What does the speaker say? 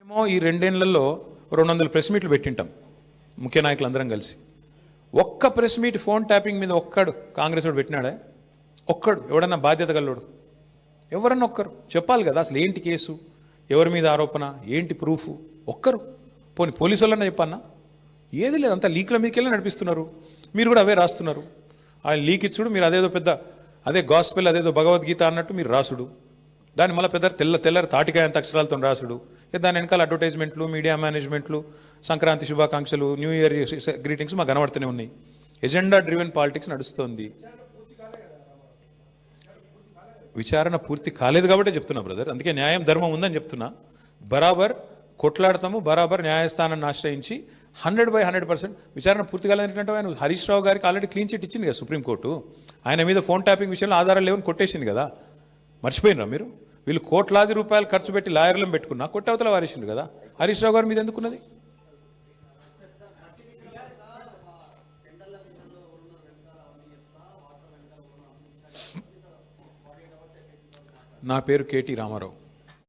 ఈ 2 ఏళ్లలో 200 ప్రెస్ మీట్లు పెట్టింటాం ముఖ్య నాయకులందరం కలిసి. ఒక్క ప్రెస్ మీట్ ఫోన్ ట్యాపింగ్ మీద ఒక్కడు కాంగ్రెస్ వాడు పెట్టినాడే? ఒక్కడు ఎవడన్నా బాధ్యత గల్లోడు? ఎవరన్నా ఒక్కరు చెప్పాలి కదా అసలు ఏంటి కేసు, ఎవరి మీద ఆరోపణ, ఏంటి ప్రూఫ్? ఒక్కరు పోనీ పోలీసు వాళ్ళన్నా చెప్పన్నా? ఏది లేదు, అంతా లీక్ల మీదకెళ్ళి నడిపిస్తున్నారు. మీరు కూడా అవే రాస్తున్నారు. ఆ లీక్ ఇచ్చుడు, మీరు అదేదో పెద్ద అదే గాస్పెల్, అదేదో భగవద్గీత అన్నట్టు మీరు రాసుడు, దాన్ని మళ్ళీ పెద్ద తెల్లరి తాటికాయ అంత అక్షరాలతో రాసుడు, దాని వెనకాల అడ్వర్టైజ్మెంట్లు, మీడియా మేనేజ్మెంట్లు, సంక్రాంతి శుభాకాంక్షలు, న్యూ ఇయర్ గ్రీటింగ్స్ మాకు కనబడుతూనే ఉన్నాయి. ఎజెండా డ్రివెన్ పాలిటిక్స్ నడుస్తోంది. విచారణ పూర్తి కాలేదు కాబట్టి చెప్తున్నా బ్రదర్, అందుకే న్యాయం ధర్మం ఉందని చెప్తున్నా. బరాబర్ కొట్లాడతాము, బరాబర్ న్యాయస్థానాన్ని ఆశ్రయించి 100% విచారణ పూర్తి కాలేదంటే ఆయన హరీష్ రావు గారికి ఆల్రెడీ క్లీన్ చిట్ ఇచ్చింది కదా సుప్రీంకోర్టు. ఆయన మీద ఫోన్ ట్యాపింగ్ విషయంలో ఆధారాలు లేవని కొట్టేసింది కదా, మర్చిపోయినరా మీరు? వీళ్ళు కోట్లాది రూపాయలు ఖర్చు పెట్టి లాయర్లను పెట్టుకున్నా కొట్టవతల వారేసింది కదా. హరీష్ రావు గారి మీద ఎందుకున్నది? నా పేరు కేటీ రామారావు.